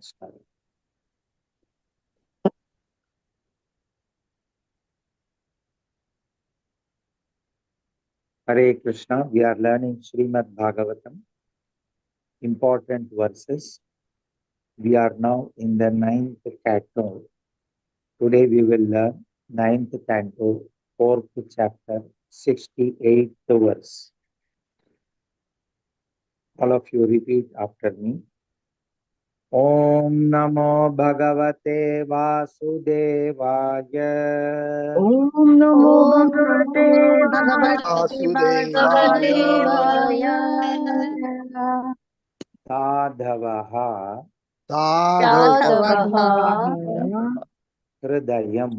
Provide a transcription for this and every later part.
start. Hare Krishna, we are learning Srimad Bhagavatam, important verses. We are now in the 9th canto. Today we will learn 9th canto, 4th chapter, 68th verse. All of you repeat after me. Om Namo Bhagavate Vasudevaya. Om Namo Bhagavate Vasudevaya. Sadhavaha Hridayam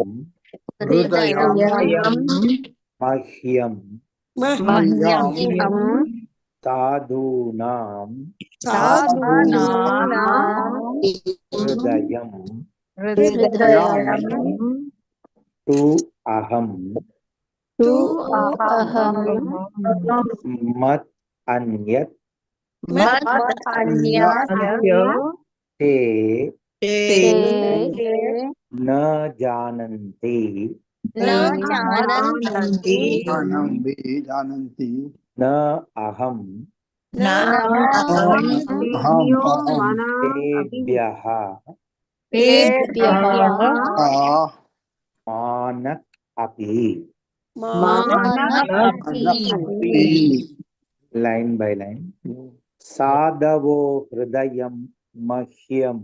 Mahyam Sadhunam Hridayam Tu Aham Mat Anyat Te Na Jananti Na Aham Tebhyaha Manak Api. Line by line. Sadhavo Hridayam Mahyam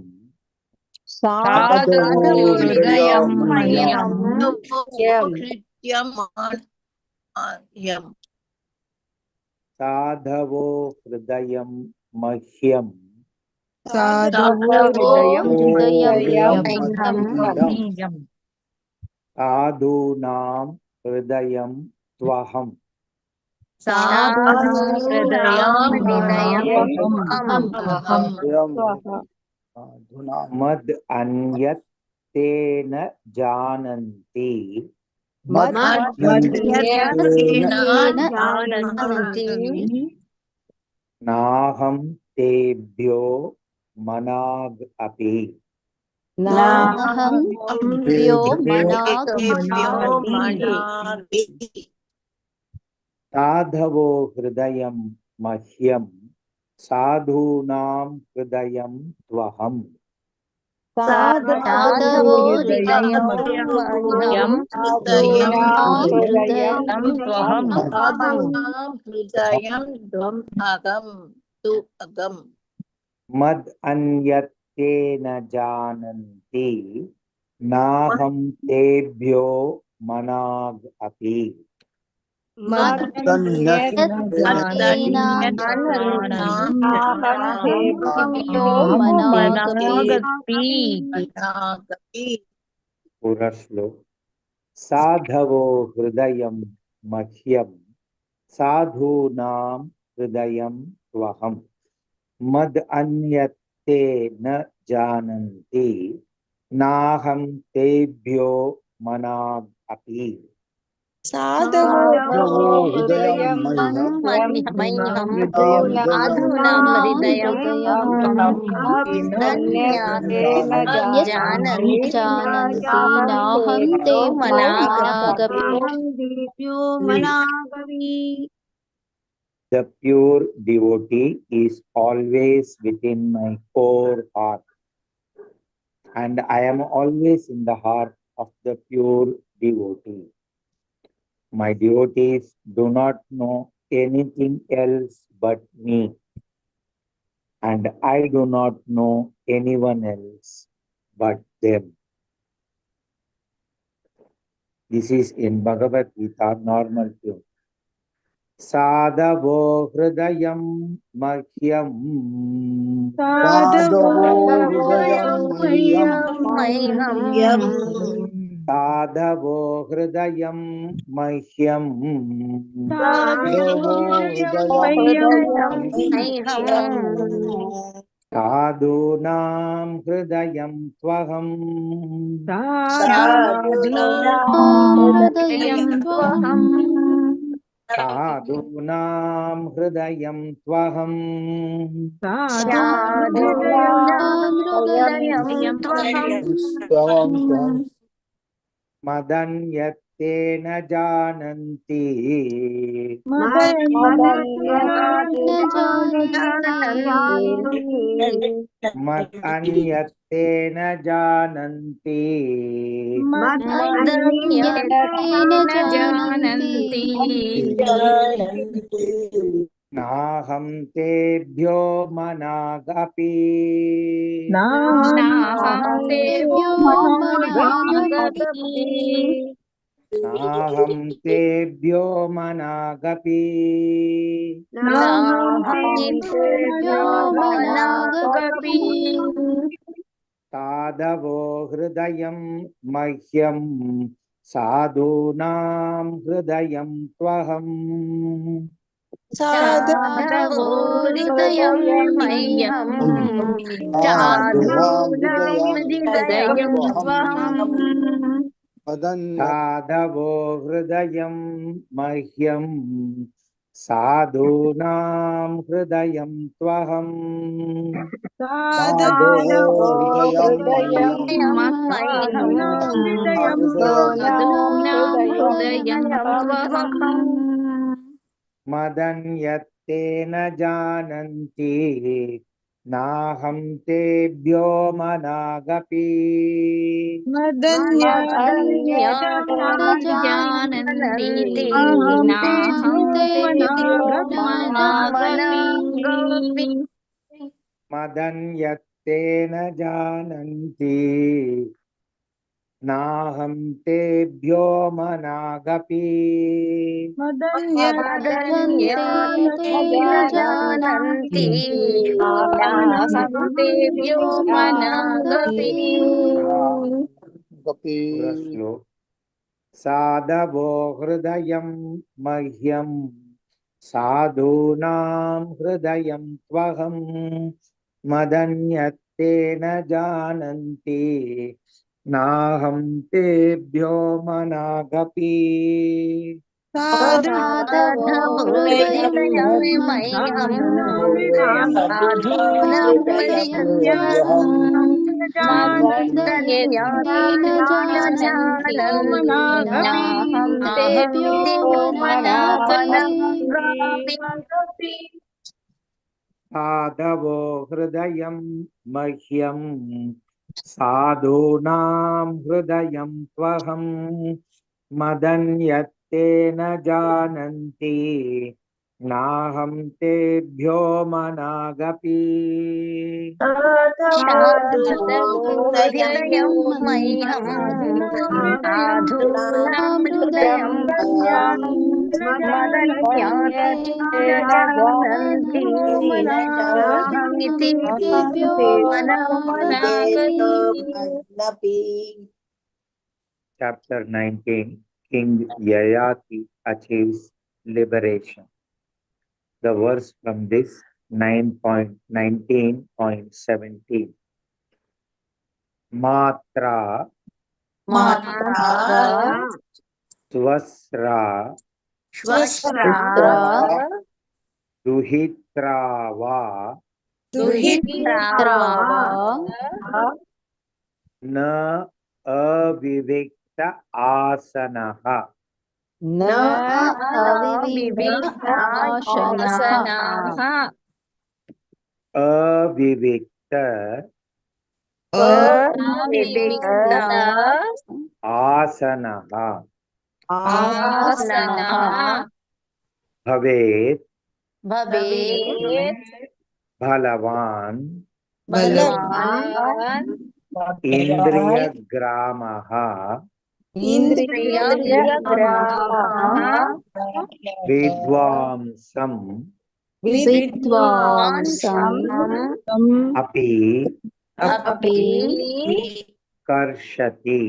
Sadhavo Hridayam Mahyam Sadhavo Hridayam Mahyam Sadhunam Hridayam Twaham Mad Anyat Tena Jananti Naham Tebhyo Manag Api. Sadhavo Hridayam Mahyam Sadhunam Hridayam Twaham Mad Anyat Tena Jananti Naham Tebhyo Manag Api. पूरा श्लोक साधवो हृदयम मह्यम साधूनां हृदयम त्वहम मद अन्यत्ते न जानन्ति नाहं तेभ्यो मनाग अपि. साधवो हृदयं मह्यं साधूनां हृदयं The pure devotee is always within my core heart, and I am always in the heart of the pure devotee. My devotees do not know anything else but me, and I do not know anyone else but them. This is in Bhagavad Gita, normal tune. Sadhavo hridayam mahyam Sadhavo hridayam mahyam Sadhunam hridayam twaham साधूनां हृदयं त्वहम् साधूनां हृदयं त्वहम् मदन्यत्तेन जानन्ति मदन्येन जानन्ति मदन्यत्तेन जानन्ति मदन्येन जानन्ति नाहं तेभ्यो मनागपि नाहं तेभ्यो मनागपि नाहं तेभ्यो मनागपि नाहं तेभ्यो मनागपि साधवो हृदयं मह्यं साधूनां हृदयं त्वहम् साधवो हृदयं मह्यं साधूनां हृदयं त्वहम् साधवो हृदयं मह्यं साधूनां हृदयं त्वहम् साधवो हृदयं मह्यं साधूनां हृदयं त्वहम् मदन्यत्तेन जानन्ति नाहं तेभ्यो मनागपि जानन्ति नाहं तेभ्यो मनागपि मदन्यत्तेन जानन्ति नाहं तेभ्यो मनागपि मदन्येन जानन्ति नाहं तेभ्यो मनागपि श्लोक साधवो हृदयं मह्यं साधूनां हृदयं त्वहम् मदन्यत्तेन जानन्ति नाहं तेभ्यो मनागपि साधवो हृदयं मह्यं साधूनां हृदयं मदन्येन जानन्ति नाहं तेभ्यो मनागपि साधवो हृदयं मह्यं साधूनां हृदयं त्वहम् मदन्यत्तेन जानन्ति नाहं तेभ्यो मनागपि साधवो हृदयं मह्यं साधूनां हृदयं मदन्येन जानन्ति नाहं तेभ्यो मनागपि Chapter 19 King Yayati achieves liberation. The verse from this 9.19.17 Matra Swasra Duhitrava Na Avivikta Asanaha Avivikta Asanaha Bhavet Bhalavan Indriya Gramaha Vidvamsam Api Karshati.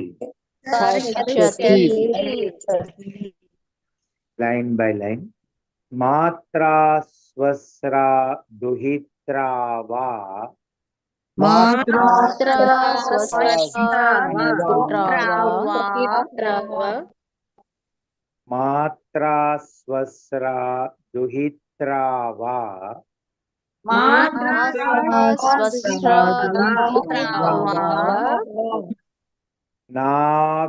Line by line. Matra Swasra Duhitrava मात्रा स्वस्रा दुहित्रा वा ना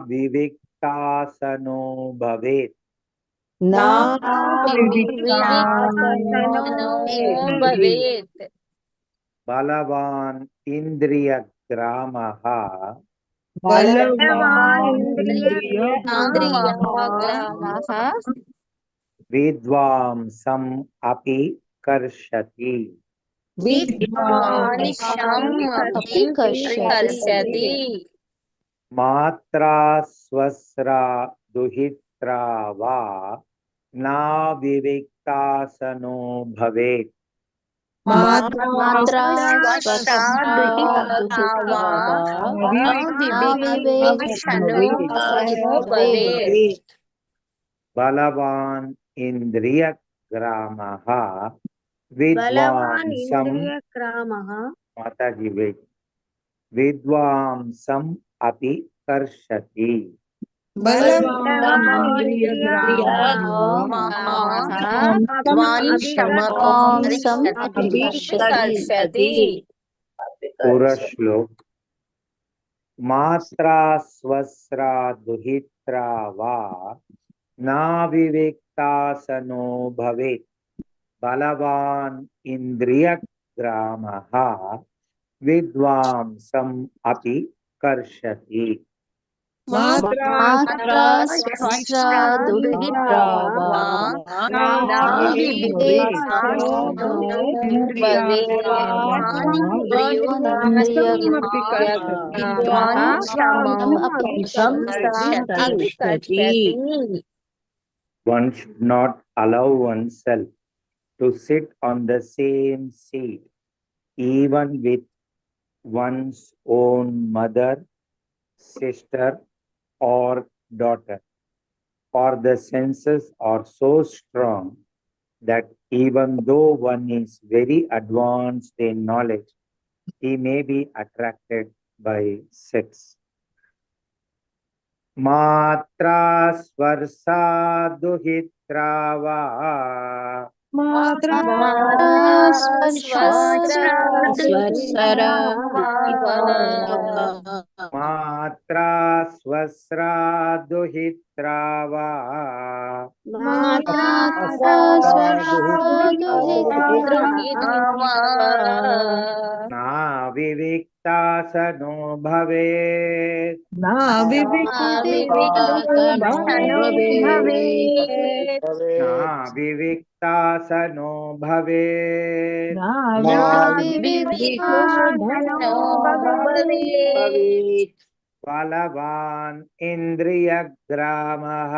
विविक्तासनो भवेत् भवेत् बलवान् इन्द्रियग्रामः विद्वांसम् अपि कर्षति मात्रा स्वस्रा दुहित्रा वा ना विविक्तासनो भवेत् बलवान् इन्द्रियग्रामः विद्वांसम् माताजी वेट विद्वांसम् अपि कर्षति पूरा श्लोक मात्रा स्वस्रा दुहित्रा वा ना विवेक्तासनो भवेत् बलवान् इन्द्रियग्रामः विद्वांसम् अपि कर्षति One should not allow oneself to sit on the same seat even with one's own mother, sister, or daughter, for the senses are so strong that even though one is very advanced in knowledge, he may be attracted by sex. Matra swarsa duhitra va Matra swasra duhitra va Na viviktasano bhavet Na viviktasano bhavet Balavan indriyagramah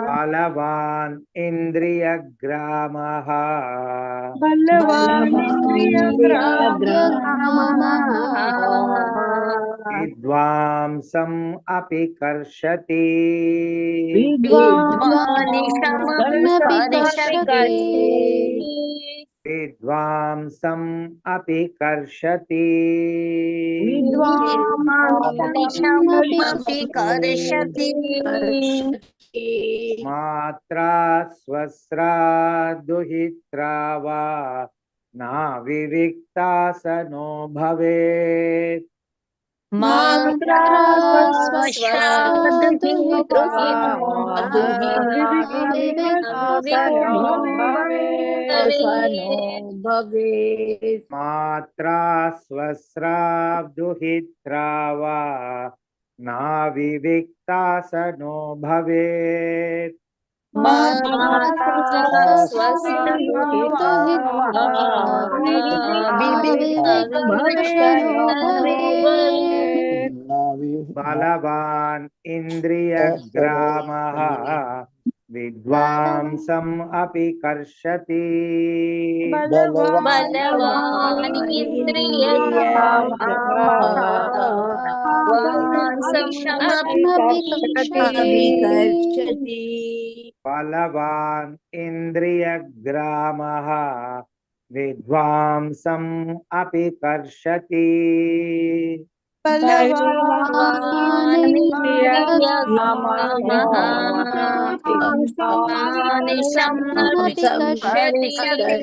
Balavan indriyagramah Vidvamsam api karshati Vidvamsam api karshati Matra swasra duhitra va Na viviktasano bhavet Matra swasra duhitra va Na viviktasano bhavet Balavan indriyagramah Vidvamsam api karshati Balavan indriyagramah Vidvamsam api karshati बलवानिन्द्रियग्रामः अमानिशं परिकर्षति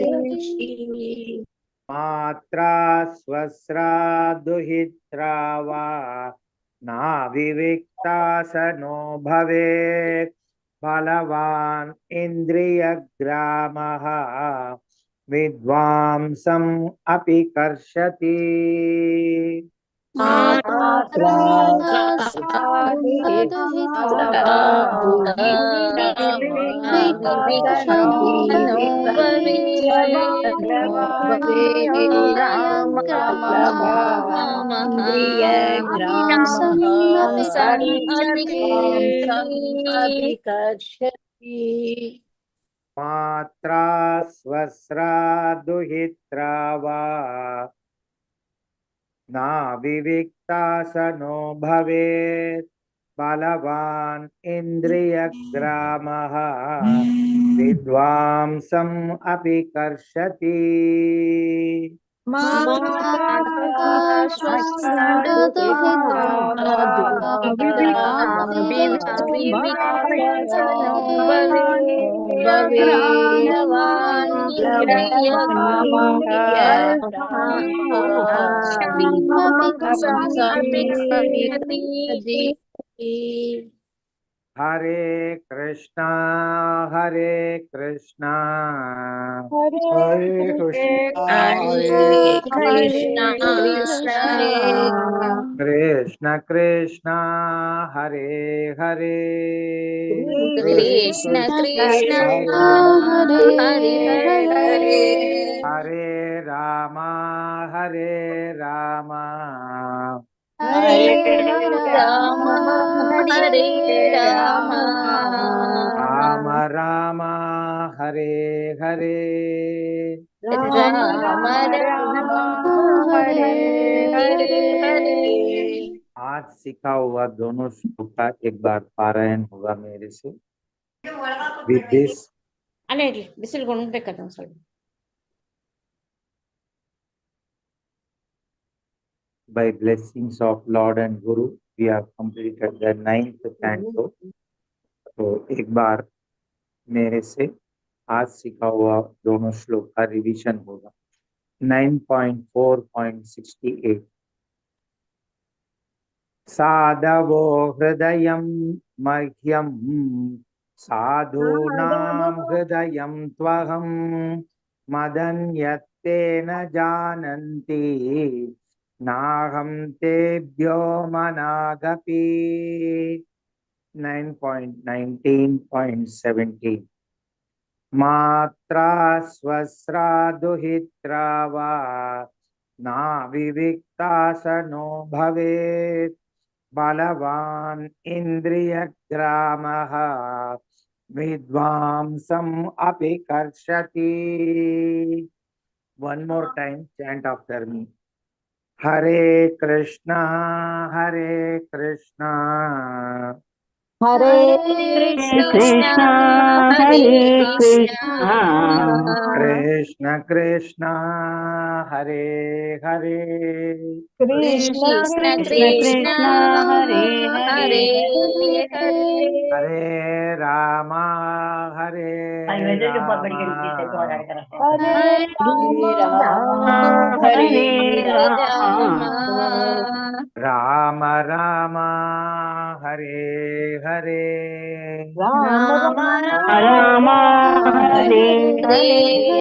मात्रा स्वस्रा दुहित्रा वा नाविविक्ता सनो भवेत् बलवान् इन्द्रियग्रामः विद्वांसम् अपि कर्षति मात्रा विविक्तनो भवेत् मात्रा स्वस्रा दुहित्रा वा नाविविक्ता सनो भवेत् बलवान् इन्द्रियग्रामः विद्वांसम् अपि कर्षति हरे कृष्णा हरे कृष्णा हरे कृष्णा हरे हरे कृष्णा कृष्ण कृष्ण हरे हरे कृष्ण कृष्ण हरे हरे हरे हरे राम हरे राम हरे राम राम राम हरे हरे राम राम हरे हरे आज सीखा हुआ दोनों श्लोक का एक बार पारायण होगा मेरे से विद दिस बिसिल कदा ಸ್ವಲ್ಪ by blessings of Lord and Guru we have completed the 9th canto. तो एक बार मेरे से आज सीखा हुआ दोनों श्लोक का रिवीजन होगा 9.4.68 साधवो हृदयं मह्यं साधूनां हृदयं त्वहं मदन्यत्तेन जानन्ति नाहं तेभ्यो मनागपि 9.19.17 मात्रा स्वस्रा दुहित्रा वा नाविविक्ता सनो भवेत् बलवान् इन्द्रियग्रामः विद्वांसम् अपि कर्षति one more time chant after me हरे कृष्णा हरे कृष्णा हरे कृष्णा कृष्ण कृष्ण हरे हरे कृष्ण कृष्ण कृष्ण कृष्ण कृष्ण हरे हरे हरे हरे हरे राम हरे राम हरे राम हरे हरे राम राम राम हरे हरे राम राम राम राम हरे हरे हरे हरे